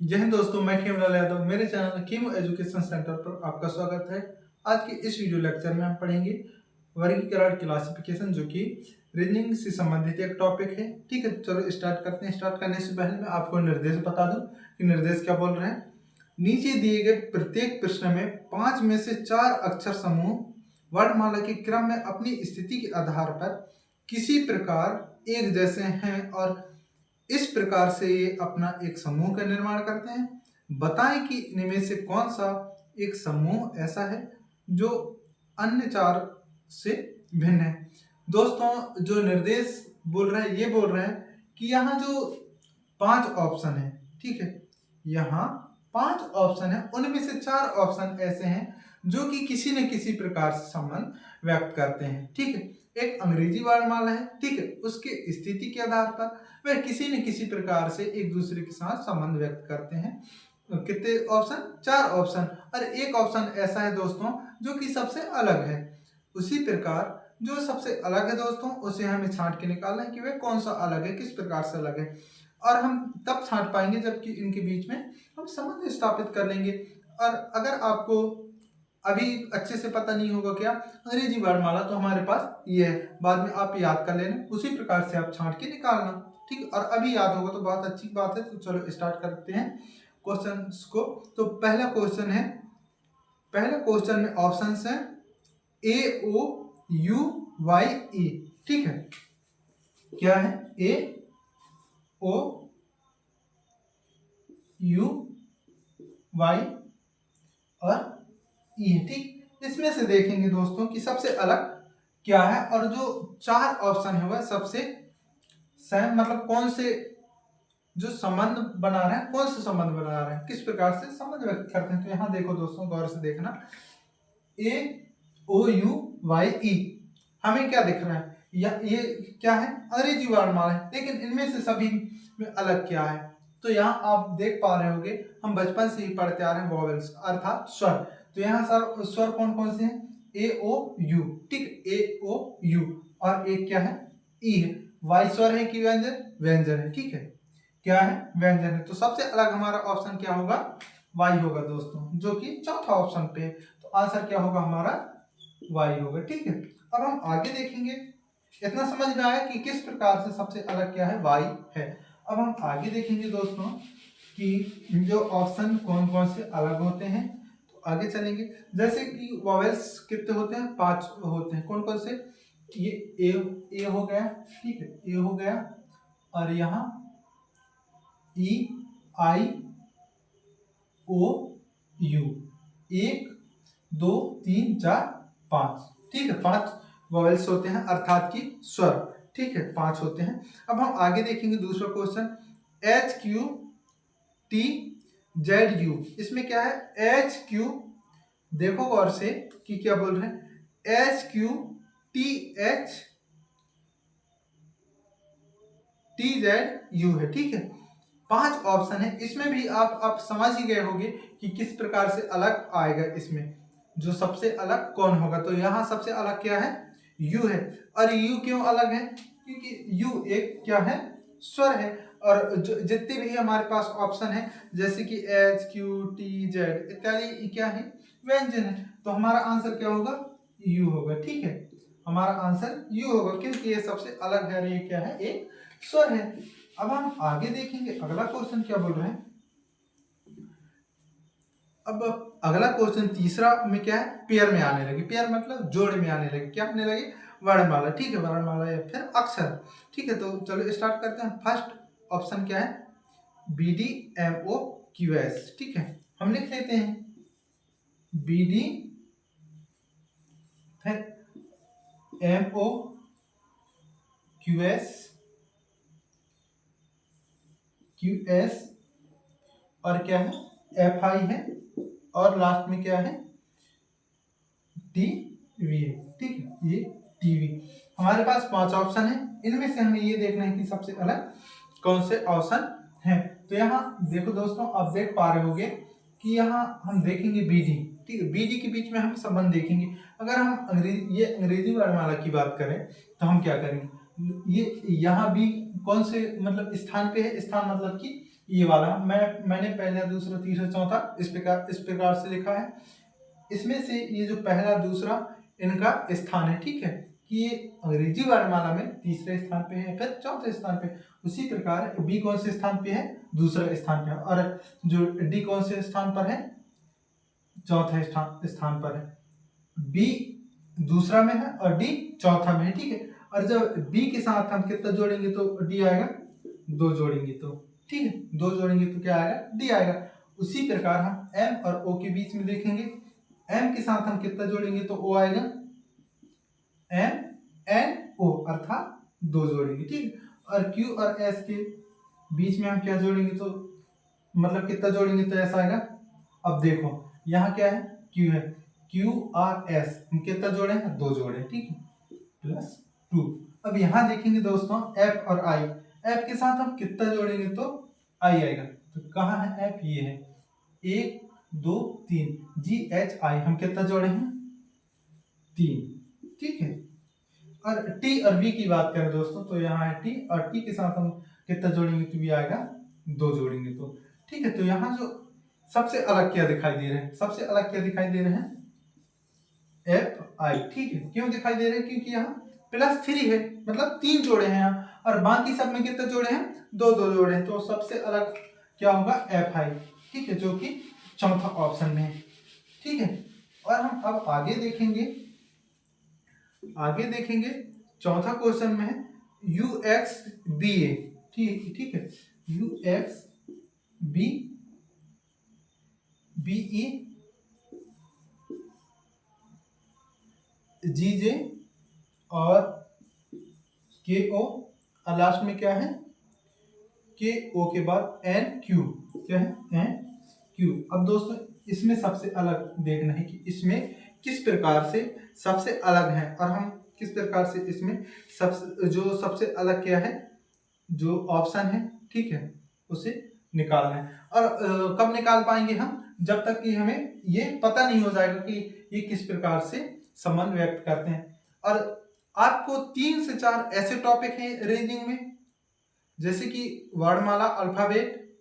जय हिंद दोस्तों, मैं खेमलाल यादव। मेरे चैनल कीमो एजुकेशन सेंटर पर आपका स्वागत है। आज के इस वीडियो लेक्चर में हम पढ़ेंगे वर्गीकरण क्लासिफिकेशन, जो कि रीजनिंग से संबंधित एक टॉपिक है। ठीक है, चलो स्टार्ट करते हैं। स्टार्ट करने से पहले मैं आपको निर्देश बता दूं कि निर्देश क्या बोल रहे हैं। नीचे दिए गए प्रत्येक प्रश्न में 5 में से 4 अक्षर समूह वर्णमाला के क्रम में अपनी स्थिति के आधार पर किसी प्रकार एक जैसे हैं और इस प्रकार से ये अपना एक समूह का निर्माण करते हैं। बताएं कि इनमें से कौन सा एक समूह ऐसा है जो अन्य 4 से भिन्न है। दोस्तों, जो निर्देश बोल रहे हैं ये बोल रहे हैं कि यहाँ जो 5 ऑप्शन है, ठीक है, यहाँ 5 ऑप्शन है, उनमें से 4 ऑप्शन ऐसे हैं जो कि किसी न किसी प्रकार से संबंध व्यक्त करते हैं। ठीक है, एक अंग्रेजी वर्णमाला है, ठीक है, उसके स्थिति के आधार पर वह किसी न किसी प्रकार से एक दूसरे के साथ संबंध व्यक्त करते हैं। कितने ऑप्शन? 4 ऑप्शन। और एक ऑप्शन ऐसा है दोस्तों जो कि सबसे अलग है। उसी प्रकार जो सबसे अलग है दोस्तों, उसे हमें छांट के निकालना है कि वह कौन सा अलग है, किस प्रकार से अलग है। और हम तब छांट पाएंगे जबकि इनके बीच में हम संबंध स्थापित कर लेंगे। और अगर आपको अभी अच्छे से पता नहीं होगा क्या अंग्रेजी वर्णमाला, तो हमारे पास ये है, बाद में आप याद कर लेना, उसी प्रकार से आप छांट के निकालना। ठीक, और अभी याद होगा तो बहुत अच्छी बात है। तो चलो स्टार्ट करते हैं क्वेश्चंस को। तो पहला क्वेश्चन है, पहले क्वेश्चन में ऑप्शंस हैं ए ओ यू वाई ई। ठीक है, क्या है? ए ओ यू वाई और ई है। ठीक, इसमें से देखेंगे दोस्तों कि सबसे अलग क्या है, और जो 4 ऑप्शन है वह सबसे सेम, मतलब कौन से जो संबंध बना रहे हैं, कौन से संबंध बना रहे हैं, किस प्रकार से संबंध व्यक्त करते हैं। तो यहाँ देखो दोस्तों, गौर से देखना, ए ओ यू वाई ई हमें क्या दिख रहा है, या ये क्या है? अंग्रेजी वर्णमाला है, लेकिन इनमें से सभी में अलग क्या है? तो यहाँ आप देख पा रहे होंगे, हम बचपन से ही पढ़ते आ रहे हैं वॉवेल्स अर्थात स्वर। तो यहाँ सर स्वर कौन कौन से हैं? ए ओ यू। ठीक, ए ओ यू, और एक क्या है? ई है। वाई स्वर है कि व्यंजन? व्यंजन है। ठीक है, क्या है? व्यंजन है। तो सबसे अलग हमारा ऑप्शन क्या होगा? वाई होगा दोस्तों, जो कि चौथा ऑप्शन पे है। तो आंसर क्या होगा हमारा? वाई होगा। ठीक है, अब हम आगे देखेंगे। इतना समझ में आया कि किस प्रकार से सबसे अलग क्या है? वाई है। अब हम आगे देखेंगे दोस्तों कि जो ऑप्शन कौन कौन से अलग होते हैं। तो आगे चलेंगे, जैसे कि वॉवेल्स कितने होते हैं? 5 होते हैं। कौन कौन से? ये ए हो गया, ठीक है, ए हो गया, और यहाँ ई आई ओ यू, 1 2 3 4 5। ठीक है, 5 वॉवेल्स होते हैं अर्थात की स्वर। ठीक है, 5 होते हैं। अब हम आगे देखेंगे दूसरा question, H Q T Z you. इसमें क्या है? एच क्यू, देखो गौर से कि क्या बोल रहे हैं, H Q T H T Z you है। ठीक है, 5 ऑप्शन है। इसमें भी आप समझ ही गए होंगे कि किस प्रकार से अलग आएगा। इसमें जो सबसे अलग कौन होगा? तो यहाँ सबसे अलग क्या है? यू है। और यू क्यों अलग है? क्योंकि यू एक क्या है? स्वर है। और जितने भी हमारे पास ऑप्शन है, जैसे कि एच क्यू टी जेड इत्यादि, क्या है? व्यंजन है। तो हमारा आंसर क्या होगा? यू होगा। ठीक है, हमारा आंसर यू होगा, क्योंकि ये सबसे अलग है और ये क्या है? एक स्वर है। अब हम आगे देखेंगे अगला क्वेश्चन क्या बोल रहे हैं। अब अगला क्वेश्चन तीसरा में क्या है? पेयर में आने लगे। पेयर मतलब जोड़ में आने लगे। क्या आने लगे? वर्णमाला। ठीक है, वर्णमाला या फिर अक्षर। ठीक है, तो चलो स्टार्ट करते हैं। फर्स्ट ऑप्शन क्या है? B D M O Q S. ठीक है, हम लिख लेते हैं बी डी, फिर M O Q S, Q S, और क्या है? एफ आई है, और लास्ट में क्या है? टी वी है। ठीक है, ये टीवी। हमारे पास 5 ऑप्शन है, इनमें से हमें ये देखना है कि सबसे अलग कौन से ऑप्शन है। तो यहाँ देखो दोस्तों, आप देख पा रहे होंगे कि यहाँ हम देखेंगे बीडी। ठीक है, बीडी के बीच में हम संबंध देखेंगे। अगर हम अंग्रेजी वर्णमाला की बात करें तो हम क्या करेंगे? ये यहाँ भी कौन से मतलब स्थान पे है? स्थान मतलब कि ये वाला मैंने पहला दूसरा तीसरा चौथा इस प्रकार से लिखा है। इसमें से ये जो पहला दूसरा इनका स्थान है, ठीक है, कि ये अंग्रेजी वर्णमाला में तीसरे स्थान पे है, फिर चौथे स्थान पे। उसी प्रकार बी कौन से स्थान पे है, दूसरा स्थान पे है, और जो डी कौन से स्थान पर है, चौथे स्थान पर है। बी दूसरा में है और डी चौथा में है, ठीक है। और जब बी के साथ हम कितना जोड़ेंगे तो डी आएगा, 2 जोड़ेंगे तो, ठीक है, 2 जोड़ेंगे तो क्या आएगा, डी आएगा। उसी प्रकार हम एम और ओ के बीच में देखेंगे, एम के साथ हम कितना जोड़ेंगे तो ओ आएगा, एम एन ओ अर्थात 2 जोड़ेंगे, ठीक। और क्यू और एस के बीच में हम क्या जोड़ेंगे तो मतलब कितना जोड़ेंगे तो ऐसा आएगा। अब देखो यहाँ क्या है, क्यू है, क्यू आर एस हम कितना जोड़े हैं, 2 जोड़े, ठीक है, +2। अब यहाँ देखेंगे दोस्तों एफ और आई, एफ के साथ हम कितना जोड़ेंगे तो आई आएगा। तो कहाँ है एफ, ये है, 1 2 3, जी एच आई हम कितना जोड़े हैं, 3, ठीक है। और टी और वी की बात करें दोस्तों तो यहाँ है टी, और टी के साथ हम कितना जोड़ेंगे तो भी आएगा, 2 जोड़ेंगे तो, ठीक है। तो यहाँ जो सबसे अलग क्या दिखाई दे रहे हैं, सबसे अलग क्या दिखाई दे रहे हैं, एफ आई, ठीक है। क्यों दिखाई दे रहे हैं, क्योंकि यहाँ +3 है, मतलब 3 जोड़े हैं यहाँ, और बाकी सब में कितने जोड़े हैं, 2 जोड़े हैं। तो सबसे अलग क्या होगा, एफ आई, ठीक है, जो कि चौथा ऑप्शन में है, ठीक है। और हम अब आगे देखेंगे चौथा क्वेश्चन में है यू एक्स बी ए, ठीक है, U X B B E G J और के ओ, और लास्ट में क्या है, के ओ के बाद एन क्यू, क्या है, एन क्यू। अब दोस्तों इसमें सबसे अलग देखना है कि इसमें किस प्रकार से सबसे अलग है, और हम किस प्रकार से इसमें सबसे अलग क्या है, जो ऑप्शन है, ठीक है, उसे निकालना है। और कब निकाल पाएंगे हम, जब तक कि हमें ये पता नहीं हो जाएगा कि ये किस प्रकार से संबंध व्यक्त करते हैं। और आपको 3 से 4 ऐसे टॉपिक हैं रीजनिंग में, जैसे कि वर्णमाला, अल्फाबेट,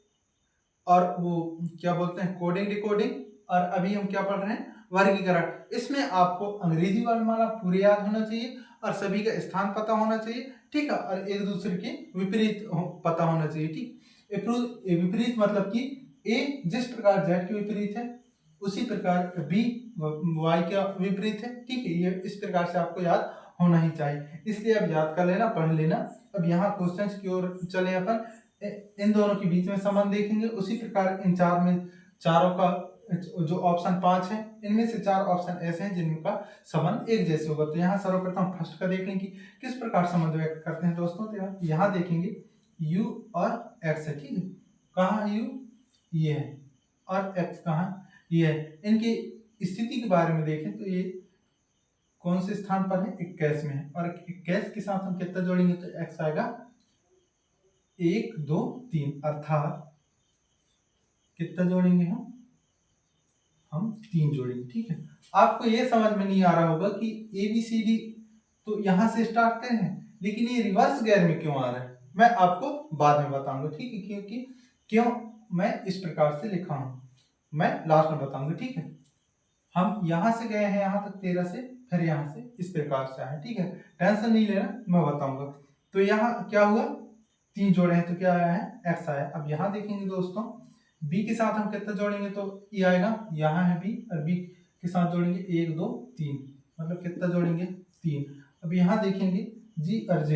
और वो क्या बोलते हैं, कोडिंग डिकोडिंग, और अभी हम क्या पढ़ रहे हैं, वर्गीकरण। इसमें आपको अंग्रेजी वर्णमाला पूरी याद होना चाहिए, और सभी का स्थान पता होना चाहिए, ठीक है, और एक दूसरे के विपरीत पता होना चाहिए, ठीक। विपरीत मतलब कि ए जिस प्रकार जेड के विपरीत है, उसी प्रकार बी वाई के विपरीत है, ठीक है। ये इस प्रकार से आपको याद होना ही चाहिए, इसलिए अब याद कर लेना, पढ़ लेना। अब यहाँ क्वेश्चंस की ओर चले अपन, इन दोनों के बीच में संबंध देखेंगे। उसी प्रकार इन चारों का जो ऑप्शन 5 है, इनमें से 4 ऑप्शन ऐसे हैं जिनका संबंध एक जैसे होगा। तो यहाँ सर्वप्रथम फर्स्ट का देख लें कि किस प्रकार संबंध व्यक्त करते हैं दोस्तों। तो यहाँ देखेंगे u और x है, ठीक है, कहाँ u, ये है, और x कहाँ, ये है। इनकी स्थिति के बारे में देखें तो ये कौन से स्थान पर है, 21 में है, और 21 के साथ हम कितना जोड़ेंगे तो x आएगा 1 2 3, अर्थात कितना जोड़ेंगे हम 3 जोड़ेंगे, ठीक है। आपको ये समझ में नहीं आ रहा होगा कि ABCD तो यहाँ से स्टार्ट करें हैं, लेकिन ये रिवर्स गेयर में क्यों आ रहा है, मैं आपको बाद में बताऊंगा, ठीक है, क्योंकि क्यों मैं इस प्रकार से लिखा हूं, मैं लास्ट में बताऊंगा, ठीक है। हम यहाँ से गए हैं यहाँ तक 13 से, फिर यहाँ से इस प्रकार से आए, ठीक है, टेंशन नहीं लेना, मैं बताऊंगा। तो यहाँ क्या हुआ, 3 जोड़े हैं तो क्या आया है, x आया। अब यहाँ देखेंगे दोस्तों, b के साथ हम कितना जोड़ेंगे तो e आएगा, यहाँ है b, और b के साथ जोड़ेंगे 1 2 3, मतलब कितना जोड़ेंगे 3। अब यहाँ देखेंगे g और j,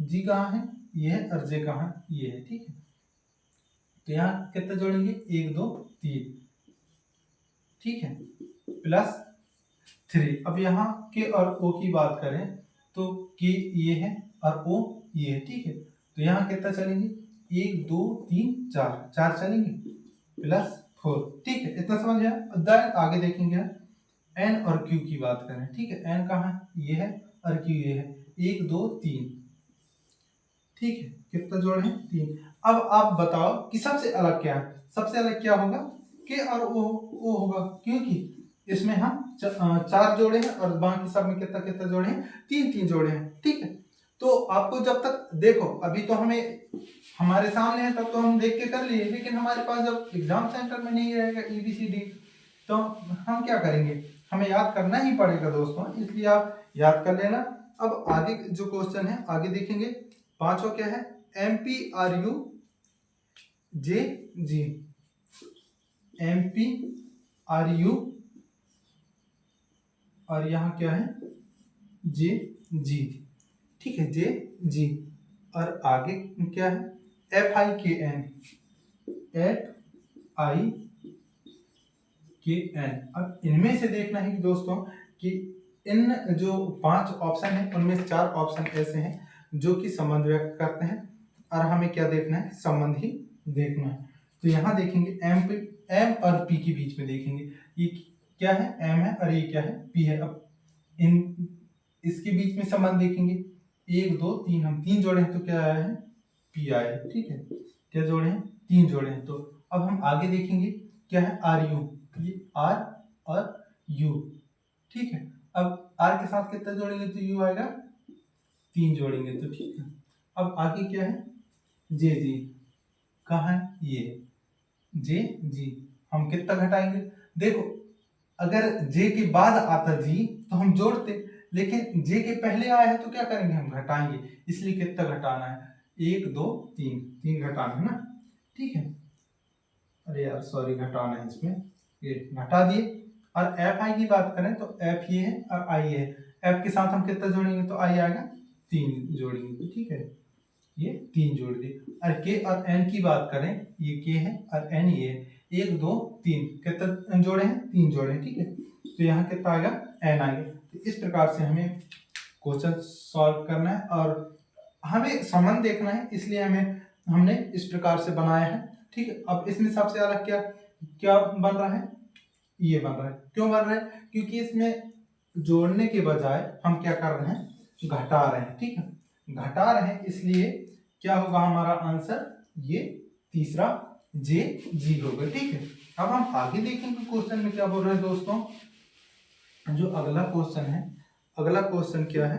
g कहाँ है, ये है, और j कहाँ है, ये है, ठीक है। तो यहाँ कितना जोड़ेंगे 1 2 3, ठीक है, +3। अब यहाँ के और o की बात करें तो k ये है और o ये है, ठीक है। तो यहाँ कितना चलेंगे 1 2 3 4 चलेंगे, +4, ठीक है, इतना समझ आया। आगे देखेंगे n और q की बात करें, ठीक है, n कहाँ है, ये है, और q ये है, 1 2 3, ठीक है, कितना जोड़े हैं 3। अब आप बताओ कि सबसे अलग क्या है, सबसे अलग क्या होगा, k और o होगा, क्योंकि इसमें हम 4 जोड़े हैं और बाकी सब में कितना कितना जोड़े हैं, 3 3 जोड़े हैं, ठीक है। तो आपको जब तक देखो, अभी तो हमें हमारे सामने है तब तो हम देख के कर लिए, लेकिन हमारे पास जब एग्जाम सेंटर में नहीं रहेगा ABCD तो हम क्या करेंगे, हमें याद करना ही पड़ेगा दोस्तों, इसलिए आप याद कर लेना। अब आगे जो क्वेश्चन है आगे देखेंगे। पांचवा क्या है, MPRU JG, MPRU और यहाँ क्या है JG, ठीक है JG, और आगे क्या है FIKN, FIKN। अब इनमें से देखना है कि दोस्तों कि इन जो 5 ऑप्शन है उनमें से 4 ऑप्शन ऐसे हैं जो कि संबंध व्यक्त करते हैं, और हमें क्या देखना है, संबंध ही देखना है। तो यहाँ देखेंगे M और P के बीच में देखेंगे, ये क्या है M है और ये क्या है P है। अब इन इसके बीच में संबंध देखेंगे, 1 2 3, हम 3 जोड़े हैं तो क्या आया है P आया है, ठीक है, क्या जोड़े हैं 3 जोड़े हैं। तो अब हम आगे देखेंगे क्या है RU, ये R और U, ठीक है। अब R के साथ कितना जोड़ेंगे तो U आएगा, 3 जोड़ेंगे तो ठीक है। अब आगे क्या है JG, कहाँ है ये JG, हम कितना घटाएंगे, देखो अगर J के बाद आता G तो हम जोड़ते, लेकिन J के पहले आया है तो क्या करेंगे, हम घटाएंगे, इसलिए कितना घटाना है 1 2 3, 3 घटाना है ना, ठीक है। अरे यार सॉरी, घटाना है इसमें, ये घटा दिए। और FI की बात करें तो F ये है और I ये है, F के साथ हम कितना जोड़ेंगे तो I आएगा 3 जोड़ेंगे तो ठीक है, ये 3 जोड़ दिए। और K और N की बात करें, ये K है और N ये है, 1 2 3, कितना जोड़े हैं 3 जोड़े हैं, ठीक है। तो यहाँ कितना आएगा N आएगा। तो इस प्रकार से हमें क्वेश्चन सॉल्व करना है और हमें संबंध देखना है, इसलिए हमने इस प्रकार से बनाया है, ठीक है। अब इसमें सबसे अलग क्या क्या बन रहा है, ये बन रहा है, क्यों बन रहा है, क्योंकि इसमें जोड़ने के बजाय हम क्या कर रहे हैं, घटा रहे हैं, ठीक है, घटा रहे हैं, इसलिए क्या होगा हमारा आंसर, ये तीसरा JG होगा, ठीक है। अब हम आगे देखेंगे क्वेश्चन में क्या बोल रहे हैं दोस्तों। जो अगला क्वेश्चन है, अगला क्वेश्चन क्या है,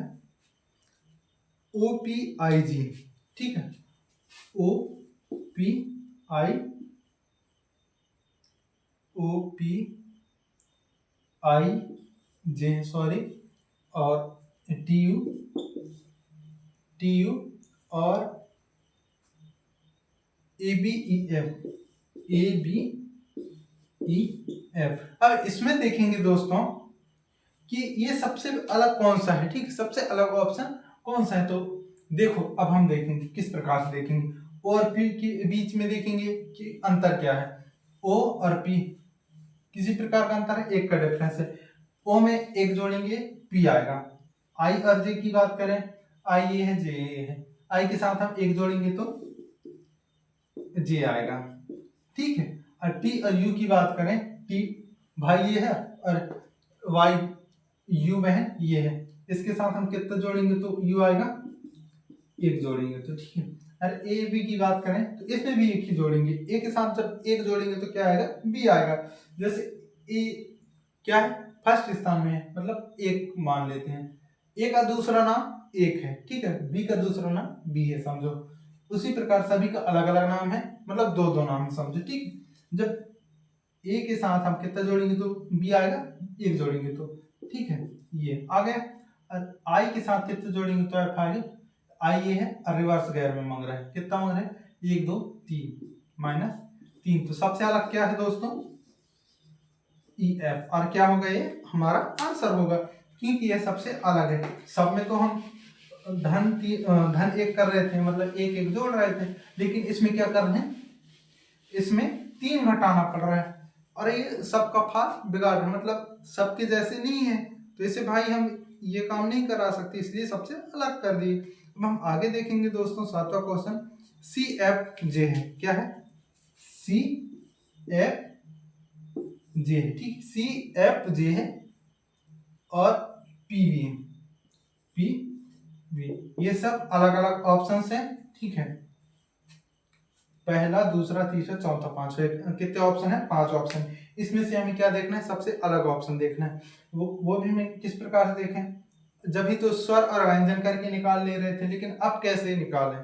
OPIG, ठीक है, OPIJ सॉरी, और TU और ABEF। अब इसमें देखेंगे दोस्तों कि ये सबसे अलग कौन सा है, ठीक, सबसे अलग ऑप्शन कौन सा है। तो देखो अब हम देखेंगे किस प्रकार से देखेंगे, O और P के बीच में देखेंगे कि अंतर क्या है, O और P किसी प्रकार का अंतर है, 1 का डिफरेंस है। O में 1 जोड़ेंगे P आएगा। I और J की बात करें, I ये है J ये है, I के साथ हम 1 जोड़ेंगे तो J आएगा, ठीक है। और T और U की बात करें, T भाई ये है और Y U बहन ये है, इसके साथ हम कितना जोड़ेंगे तो U आएगा, 1 जोड़ेंगे तो ठीक है। और A B की बात करें तो इसमें भी 1 ही जोड़ेंगे, A के साथ जब 1 जोड़ेंगे तो क्या आएगा B आएगा। जैसे A क्या है फर्स्ट स्थान में है, मतलब 1 मान लेते हैं, A का दूसरा नाम 1 है, ठीक है, B का दूसरा नाम B है, समझो। उसी प्रकार सभी का अलग अलग नाम है, मतलब 2 नाम समझो, ठीक। जब A के साथ हम कितना जोड़ेंगे तो B आएगा, 1 जोड़ेंगे तो ठीक है, ये आ गया। और I के साथ कितना जोड़ेंगे तो F आएगा, I ये है और रिवर्स गैर में मांग रहा है, कितना मांग रहा है 1 2 3 -3, तो सबसे अलग क्या है दोस्तों EF, और क्या होगा ये हमारा आंसर होगा, क्योंकि ये सबसे अलग है। सब में तो हम धन 1 कर रहे थे, मतलब 1 1 जोड़ रहे थे, लेकिन इसमें क्या कर रहे हैं, इसमें 3 घटाना पड़ रहा है, और ये सबका फाल बिगाड़ रहा है, मतलब सबके जैसे नहीं है, तो इसे भाई हम ये काम नहीं करा सकते, इसलिए सबसे अलग कर दिए। अब हम आगे देखेंगे दोस्तों 7वां क्वेश्चन, CFJ है, क्या है CFJ है, ठीक, CFJ है और PV है, PV, ये सब अलग अलग ऑप्शंस हैं, ठीक है, पहला दूसरा तीसरा चौथा पांचवा, कितने ऑप्शन है 5 ऑप्शन। इसमें से हमें क्या देखना है, सबसे अलग ऑप्शन देखना है, वो भी मैं किस प्रकार से देखें, जब ही तो स्वर और व्यंजन करके निकाल ले रहे थे, लेकिन अब कैसे निकालें?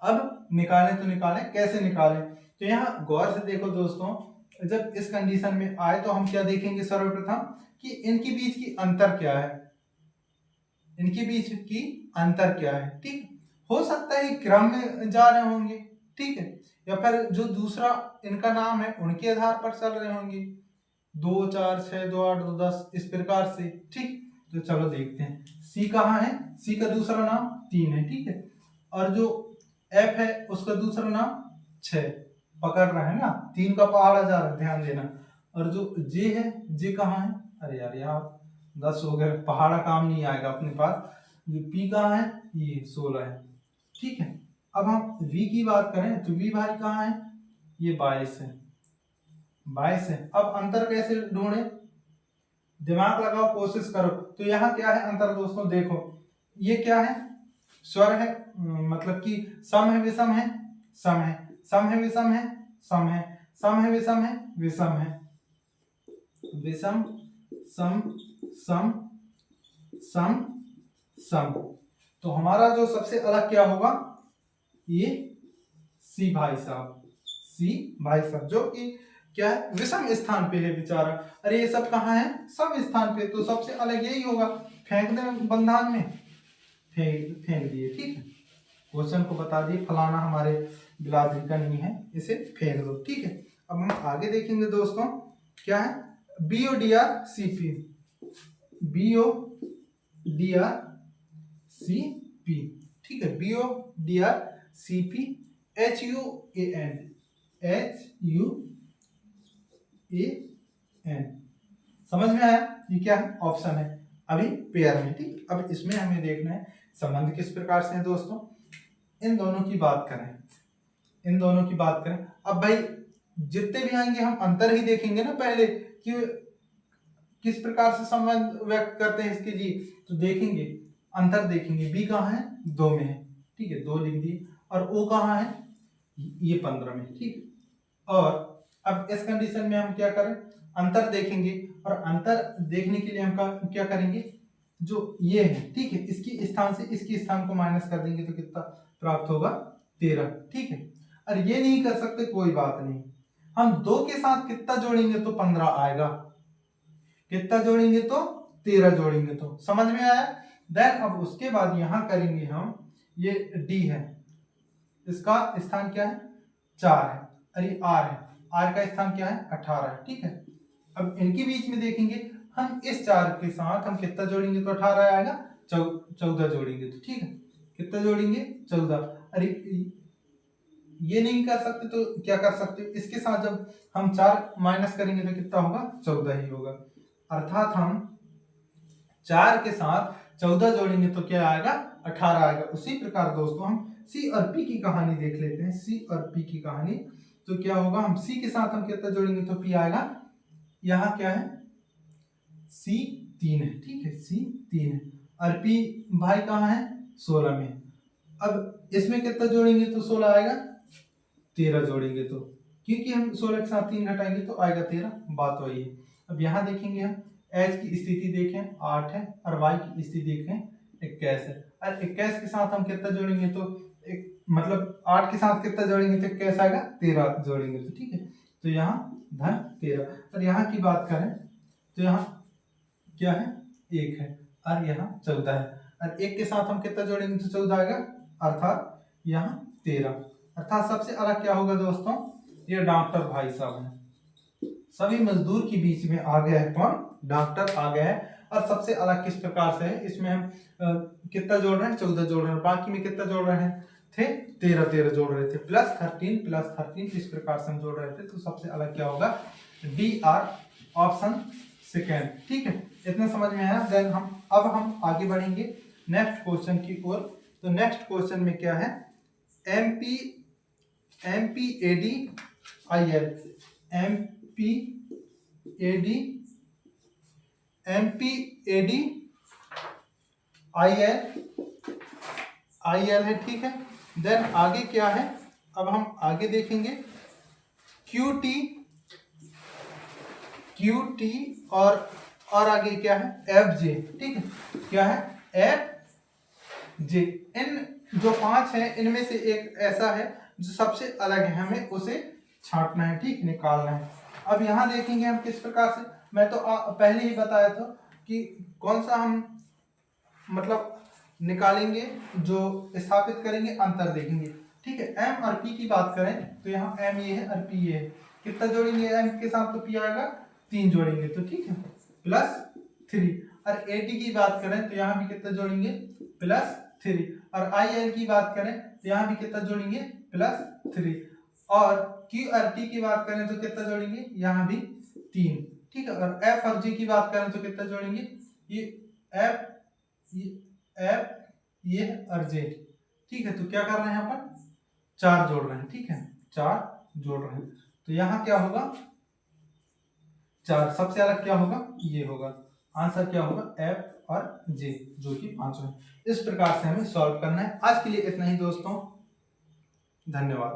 अब निकालें तो निकालें, कैसे निकालें? तो यहाँ गौर से देखो दोस्तों, जब इस कंडीशन में आए तो हम क्या देखेंगे सर्वप्रथम कि इनके बीच की अंतर क्या है, इनके बीच की अंतर क्या है। ठीक, हो सकता है क्रम में जा रहे होंगे, ठीक है, या फिर जो दूसरा इनका नाम है उनके आधार पर चल रहे होंगे, 2 4 6 2 8 2 10 इस प्रकार से। ठीक, तो चलो देखते हैं सी कहाँ है। सी का दूसरा नाम 3 है, ठीक है, और जो एफ है उसका दूसरा नाम 6, पकड़ रहा है ना, 3 का पहाड़ा जा रहा है, ध्यान देना। और जो जे है, जे कहाँ है, अरे यार यहाँ 10 हो गए, पहाड़ा काम नहीं आएगा अपने पास। जो पी कहाँ है, ये 16 है, ठीक है। अब हम वी की बात करें तो वी भाई कहाँ है, ये 22 है, 22 है। अब अंतर कैसे ढूंढे, दिमाग लगाओ, कोशिश करो। तो यहाँ क्या है अंतर दोस्तों, देखो ये क्या है, स्वर है, मतलब कि सम है विषम है, सम है, सम है विषम है, सम है, सम है विषम है, विषम है, विषम सम सम सम सम। तो हमारा जो सबसे अलग क्या होगा, ये सी भाई साहब, सी भाई साहब, जो कि क्या है, विषम स्थान पे है बेचारा। अरे ये सब कहाँ है, सम स्थान पे, तो सबसे अलग यही होगा। फेंक दे बंधान में, फेंक दिए, ठीक है, क्वेश्चन को बता दिए फलाना हमारे बिलावरी का नहीं है, इसे फेंक दो, ठीक है। अब हम आगे देखेंगे दोस्तों, क्या है, B O D R C P, B O D R C P, ठीक है, B O D R C P, H U A N, H U A N, समझ में आया? ये क्या है, ऑप्शन है अभी पेयर में, ठीक। अब इसमें हमें देखना है संबंध किस प्रकार से है दोस्तों। इन दोनों की बात करें, इन दोनों की बात करें, अब भाई जितने भी आएंगे हम अंतर ही देखेंगे ना पहले, कि किस प्रकार से संबंध व्यक्त करते हैं इसके लिए, तो देखेंगे अंतर देखेंगे। बी कहाँ है, 2 में है, ठीक है, 2 लिख दिए, और ओ कहाँ है, ये 15 में, ठीक। और अब इस कंडीशन में हम क्या करें, अंतर देखेंगे, और अंतर देखने के लिए हम क्या करेंगे, जो ये है, ठीक है, इसकी स्थान से इसकी स्थान को माइनस कर देंगे तो कितना प्राप्त होगा, 13, ठीक है। और ये नहीं कर सकते, कोई बात नहीं, हम 2 के साथ कितना जोड़ेंगे तो 15 आएगा, कितना जोड़ेंगे तो 13 जोड़ेंगे, तो समझ में आया। देन अब उसके बाद यहां करेंगे हम, ये डी है, इसका स्थान क्या है, 4 है, अरे आर है, आर का स्थान क्या है, 18 है, ठीक है। अब इनके बीच में देखेंगे हम, इस 4 के साथ हम कितना जोड़ेंगे तो 18 आएगा, 14 जोड़ेंगे तो, ठीक है, कितना जोड़ेंगे, 14। अरे ये नहीं कर सकते तो क्या कर सकते, इसके साथ जब हम 4 माइनस करेंगे तो कितना होगा, 14 ही होगा, अर्थात हम 4 के साथ 14 जोड़ेंगे तो क्या आएगा, 18 आएगा। उसी प्रकार दोस्तों हम सी और पी की कहानी देख लेते हैं, सी और पी की कहानी। तो क्या होगा, हम सी के साथ हम कितना जोड़ेंगे तो पी आएगा, यहाँ क्या है, सी 3 है, ठीक है, सी 3 है, और पी भाई कहाँ है, 16 में। अब इसमें कितना जोड़ेंगे तो 16 आएगा, 13 जोड़ेंगे तो, क्योंकि हम 16 के साथ 3 घटाएंगे तो आएगा 13, बात वही है। अब यहाँ देखेंगे हम, एच की स्थिति देखें 8 है, और वाई की स्थिति देखें 21 है, और 21 के साथ हम कितना जोड़ेंगे तो मतलब 8 के साथ कितना जोड़ेंगे तो 21 आएगा, 13 जोड़ेंगे तो, ठीक है। तो यहाँ धन 13, और यहाँ की बात करें तो यहाँ क्या है, 1 है, और यहाँ 14 है, और 1 के साथ हम कितना जोड़ेंगे तो 14 आएगा, अर्थात यहाँ 13। अर्थात सबसे अलग क्या होगा दोस्तों, ये डॉक्टर भाई साहब हैं, सभी मजदूर के बीच में आ गया है कौन, डॉक्टर आ गया है। और सबसे अलग किस प्रकार से है, इसमें हम कितना जोड़ रहे हैं, 14 जोड़ रहे हैं, बाकी में कितना जोड़ रहे हैं थे, 13 जोड़ रहे थे, +13 इस प्रकार से हम जोड़ रहे थे। तो सबसे अलग क्या होगा, डी आर ऑप्शन सेकेंड, ठीक है, इतना समझ में आया। देन हम आगे बढ़ेंगे नेक्स्ट क्वेश्चन की ओर। तो नेक्स्ट क्वेश्चन में क्या है, MPADIL है, ठीक है। देन आगे क्या है, अब हम आगे देखेंगे QT और आगे क्या है, FJ, ठीक है, क्या है एफ जे। इन जो 5 है इनमें से एक ऐसा है जो सबसे अलग है, हमें उसे छांटना है, ठीक, निकालना है। अब यहाँ देखेंगे हम किस प्रकार से। मैं तो पहले ही बताया था कि कौन सा हम मतलब निकालेंगे, जो स्थापित करेंगे, अंतर देखेंगे, ठीक है। एम और पी की बात करें तो यहाँ एम ये है और पी ये है। कितना जोड़ेंगे एम के साथ तो पी आएगा 3 जोड़ेंगे तो ठीक है, +3। और ए टी की बात करें तो यहाँ भी कितना जोड़ेंगे, +3। और आई एल की बात करें तो यहाँ भी कितना जोड़ेंगे, +3। और क्यू आर टी की बात करें तो कितना जोड़ेंगे, यहाँ भी 3, ठीक है। और एफ और जी की बात करें तो कितना जोड़ेंगे, ये एफ ये और जे, ठीक है। तो क्या कर रहे हैं यहाँ पर, 4 जोड़ रहे हैं, ठीक है, 4 जोड़ रहे हैं। तो यहाँ क्या होगा, 4 सबसे अलग क्या होगा, ये होगा। आंसर क्या होगा, एफ और जे, जो कि 5 है। इस प्रकार से हमें सॉल्व करना है। आज के लिए इतना ही दोस्तों, धन्यवाद।